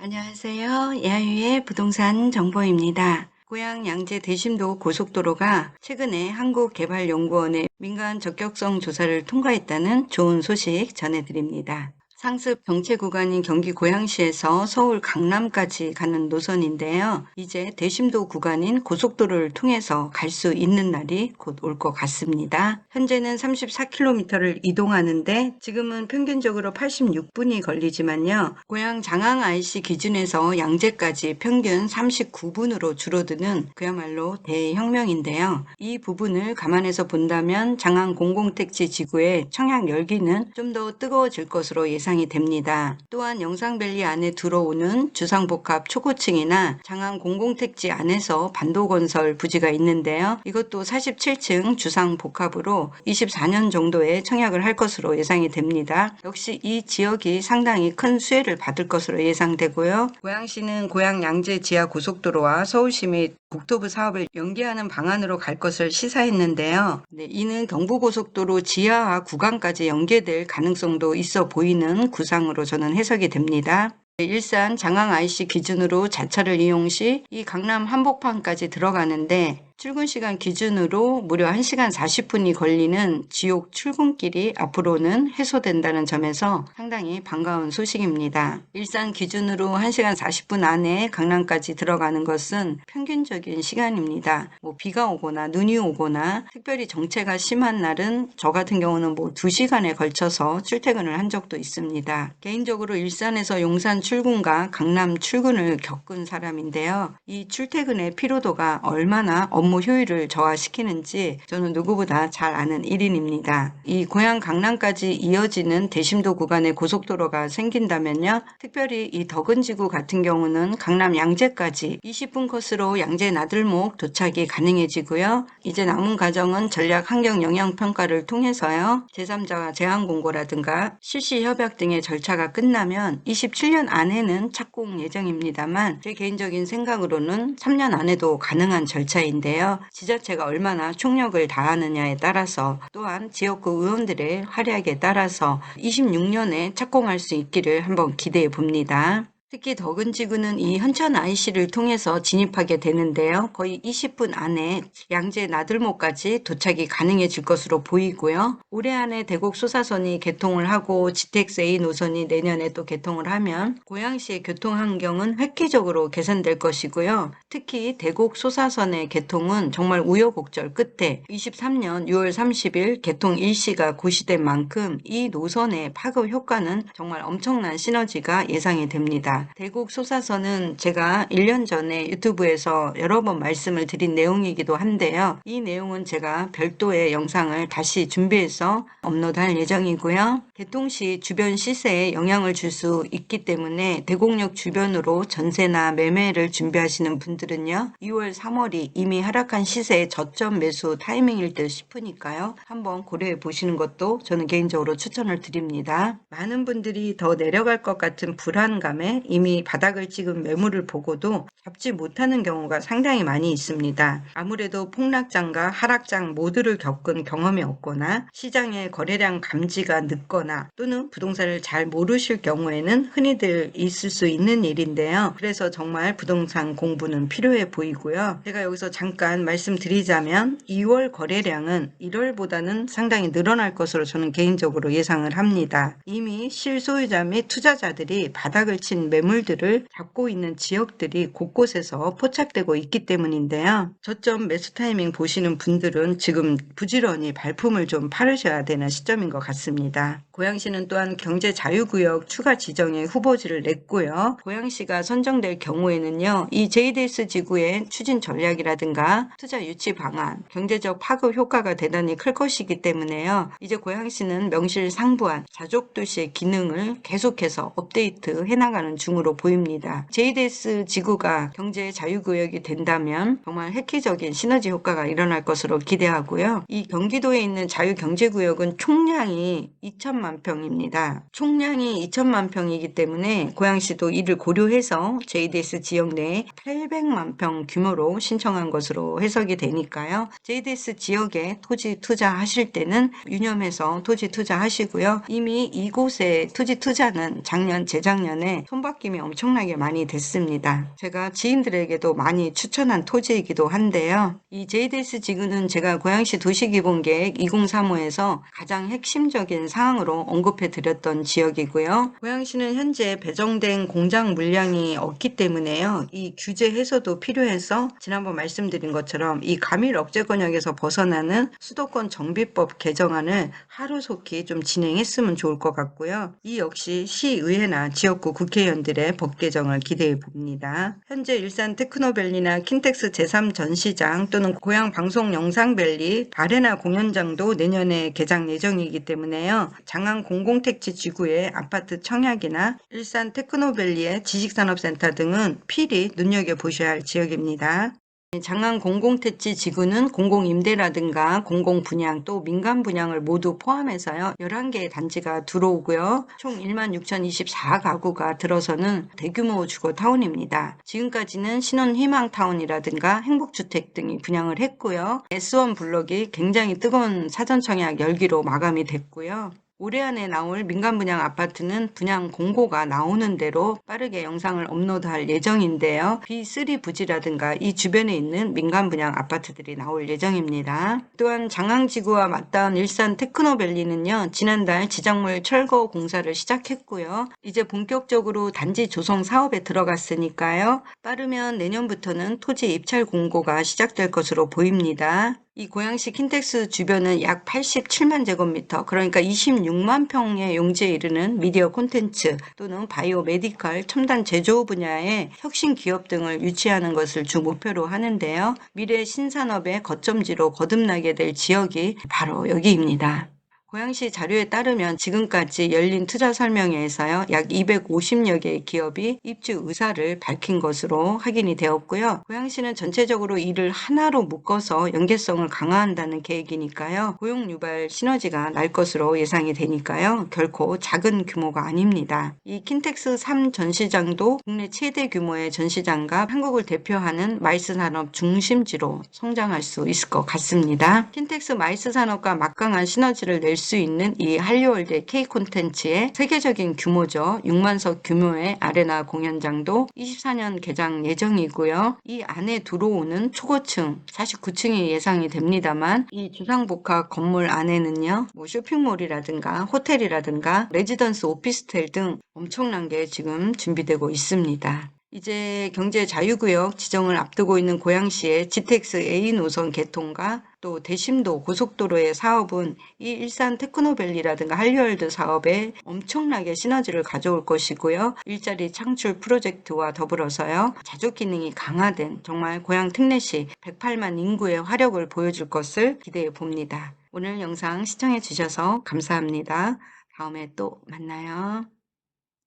안녕하세요. 야유의 부동산 정보입니다. 고양 양재 대심도 고속도로가 최근에 한국개발연구원의 민간 적격성 조사를 통과했다는 좋은 소식 전해드립니다. 상습 정체 구간인 경기 고양시에서 서울 강남까지 가는 노선인데요. 이제 대심도 구간인 고속도로를 통해서 갈 수 있는 날이 곧 올 것 같습니다. 현재는 34km를 이동하는데 지금은 평균적으로 86분이 걸리지만요. 고양 장항 IC 기준에서 양재까지 평균 39분으로 줄어드는 그야말로 대혁명인데요. 이 부분을 감안해서 본다면 장항 공공택지 지구의 청약 열기는 좀 더 뜨거워질 것으로 예상이 됩니다. 또한 영상밸리 안에 들어오는 주상복합 초고층이나 장항 공공택지 안에서 반도건설 부지가 있는데요. 이것도 47층 주상복합으로 24년 정도에 청약을 할 것으로 예상이 됩니다. 역시 이 지역이 상당히 큰 수혜를 받을 것으로 예상되고요. 고양시는 고양 양재 지하 고속도로와 서울시 및 국토부 사업을 연계하는 방안으로 갈 것을 시사했는데요. 이는 경부고속도로 지하화 구간까지 연계될 가능성도 있어 보이는 구상으로 저는 해석이 됩니다. 일산 장항 IC 기준으로 자차를 이용 시 이 강남 한복판까지 들어가는데 출근 시간 기준으로 무려 1시간 40분이 걸리는 지옥 출근길이 앞으로는 해소된다는 점에서 상당히 반가운 소식입니다. 일산 기준으로 1시간 40분 안에 강남까지 들어가는 것은 평균적인 시간입니다. 비가 오거나 눈이 오거나 특별히 정체가 심한 날은 저 같은 경우는 2시간에 걸쳐서 출퇴근을 한 적도 있습니다. 개인적으로 일산에서 용산 출근과 강남 출근을 겪은 사람인데요. 이 출퇴근의 피로도가 얼마나 업무 효율을 저하시키는지 저는 누구보다 잘 아는 일인입니다. 이 고양 강남까지 이어지는 대심도 구간의 고속도로가 생긴다면요. 특별히 이 덕은지구 같은 경우는 강남 양재까지 20분 코스로 양재 나들목 도착이 가능해지고요. 이제 남은 과정은 전략 환경 영향 평가를 통해서요. 제3자 제한 공고라든가 실시 협약 등의 절차가 끝나면 27년 안에는 착공 예정입니다만 제 개인적인 생각으로는 3년 안에도 가능한 절차인데요. 지자체가 얼마나 총력을 다하느냐에 따라서 또한 지역구 의원들의 활약에 따라서 26년에 착공할 수 있기를 한번 기대해 봅니다. 특히 덕은지구는 이 현천 IC를 통해서 진입하게 되는데요. 거의 20분 안에 양재 나들목까지 도착이 가능해질 것으로 보이고요. 올해 안에 대곡 소사선이 개통을 하고 GTX A 노선이 내년에 또 개통을 하면 고양시의 교통 환경은 획기적으로 개선될 것이고요. 특히 대곡 소사선의 개통은 정말 우여곡절 끝에 23년 6월 30일 개통 일시가 고시된 만큼 이 노선의 파급 효과는 정말 엄청난 시너지가 예상이 됩니다. 대곡 소사선은 제가 1년 전에 유튜브에서 여러 번 말씀을 드린 내용이기도 한데요. 이 내용은 제가 별도의 영상을 다시 준비해서 업로드할 예정이고요. 개통 시 주변 시세에 영향을 줄 수 있기 때문에 대곡역 주변으로 전세나 매매를 준비하시는 분들은요. 2월, 3월이 이미 하락한 시세의 저점 매수 타이밍일 듯 싶으니까요. 한번 고려해 보시는 것도 저는 개인적으로 추천을 드립니다. 많은 분들이 더 내려갈 것 같은 불안감에 이미 바닥을 찍은 매물을 보고도 잡지 못하는 경우가 상당히 많이 있습니다. 아무래도 폭락장과 하락장 모두를 겪은 경험이 없거나 시장의 거래량 감지가 늦거나 또는 부동산을 잘 모르실 경우에는 흔히들 있을 수 있는 일인데요. 그래서 정말 부동산 공부는 필요해 보이고요. 제가 여기서 잠깐 말씀드리자면 2월 거래량은 1월보다는 상당히 늘어날 것으로 저는 개인적으로 예상을 합니다. 이미 실소유자 및 투자자들이 바닥을 친 매물들을 잡고 있는 지역들이 곳곳에서 포착되고 있기 때문인데요. 저점 매수 타이밍 보시는 분들은 지금 부지런히 발품을 좀 팔으셔야 되는 시점인 것 같습니다. 고양시는 또한 경제자유구역 추가 지정에 후보지를 냈고요. 고양시가 선정될 경우에는요. 이 JDS 지구의 추진 전략이라든가 투자 유치 방안, 경제적 파급 효과가 대단히 클 것이기 때문에요. 이제 고양시는 명실상부한 자족도시의 기능을 계속해서 업데이트 해나가는 중으로 보입니다. JDS 지구가 경제자유구역이 된다면 정말 획기적인 시너지 효과가 일어날 것으로 기대하고요. 이 경기도에 있는 자유경제구역은 총량이 2천만 평입니다. 총량이 2천만 평이기 때문에 고양시도 이를 고려해서 JDS 지역 내에 800만 평 규모로 신청한 것으로 해석이 되니까요. JDS 지역에 토지 투자하실 때는 유념해서 토지 투자하시고요. 이미 이곳의 토지 투자는 작년, 재작년에 손바닥 후바뀜이 엄청나게 많이 됐습니다. 제가 지인들에게도 많이 추천한 토지이기도 한데요. 이 JDS 지구는 제가 고양시 도시기본계획 2035에서 가장 핵심적인 사항으로 언급해 드렸던 지역이고요. 고양시는 현재 배정된 공장 물량이 없기 때문에요. 이 규제 해소도 필요해서 지난번 말씀드린 것처럼 이 감일 억제 권역에서 벗어나는 수도권 정비법 개정안을 하루속히 좀 진행했으면 좋을 것 같고요. 이 역시 시의회나 지역구 국회의원들의 법 개정을 기대해 봅니다. 현재 일산 테크노밸리나 킨텍스 제3전시장 또는 고양 방송 영상밸리 아레나 공연장도 내년에 개장 예정이기 때문에요. 장안 공공택지 지구의 아파트 청약이나 일산 테크노밸리의 지식산업센터 등은 필히 눈여겨보셔야 할 지역입니다. 장안 공공택지 지구는 공공임대라든가 공공분양 또 민간분양을 모두 포함해서요. 11개의 단지가 들어오고요. 총 16,024가구가 들어서는 대규모 주거타운입니다. 지금까지는 신혼희망타운이라든가 행복주택 등이 분양을 했고요. S1 블록이 굉장히 뜨거운 사전청약 열기로 마감이 됐고요. 올해 안에 나올 민간분양 아파트는 분양 공고가 나오는 대로 빠르게 영상을 업로드할 예정인데요. B3 부지라든가 이 주변에 있는 민간분양 아파트들이 나올 예정입니다. 또한 장항지구와 맞닿은 일산 테크노밸리는요. 지난달 지작물 철거 공사를 시작했고요. 이제 본격적으로 단지 조성 사업에 들어갔으니까요. 빠르면 내년부터는 토지 입찰 공고가 시작될 것으로 보입니다. 이 고양시 킨텍스 주변은 약 87만 제곱미터, 그러니까 26만 평의 용지에 이르는 미디어 콘텐츠 또는 바이오 메디컬, 첨단 제조 분야의 혁신 기업 등을 유치하는 것을 주 목표로 하는데요. 미래 신산업의 거점지로 거듭나게 될 지역이 바로 여기입니다. 고양시 자료에 따르면 지금까지 열린 투자 설명회에서요. 약 250여 개의 기업이 입주 의사를 밝힌 것으로 확인이 되었고요. 고양시는 전체적으로 이를 하나로 묶어서 연계성을 강화한다는 계획이니까요. 고용 유발 시너지가 날 것으로 예상이 되니까요. 결코 작은 규모가 아닙니다. 이 킨텍스 3 전시장도 국내 최대 규모의 전시장과 한국을 대표하는 마이스 산업 중심지로 성장할 수 있을 것 같습니다. 킨텍스 마이스 산업과 막강한 시너지를 낼 수 있는 이 한류월드 K 콘텐츠의 세계적인 규모죠. 6만석 규모의 아레나 공연장도 24년 개장 예정이고요. 이 안에 들어오는 초고층 49층이 예상이 됩니다만 이 주상복합 건물 안에는요. 쇼핑몰이라든가 호텔이라든가 레지던스 오피스텔 등 엄청난 게 지금 준비되고 있습니다. 이제 경제자유구역 지정을 앞두고 있는 고양시의 GTX A 노선 개통과 또 대심도 고속도로의 사업은 이 일산 테크노밸리라든가 한류월드 사업에 엄청나게 시너지를 가져올 것이고요. 일자리 창출 프로젝트와 더불어서요. 자족 기능이 강화된 정말 고양 특례시 108만 인구의 화력을 보여줄 것을 기대해 봅니다. 오늘 영상 시청해 주셔서 감사합니다. 다음에 또 만나요.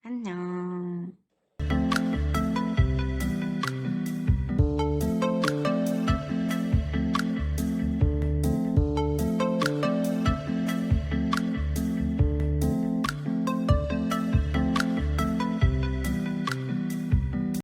안녕.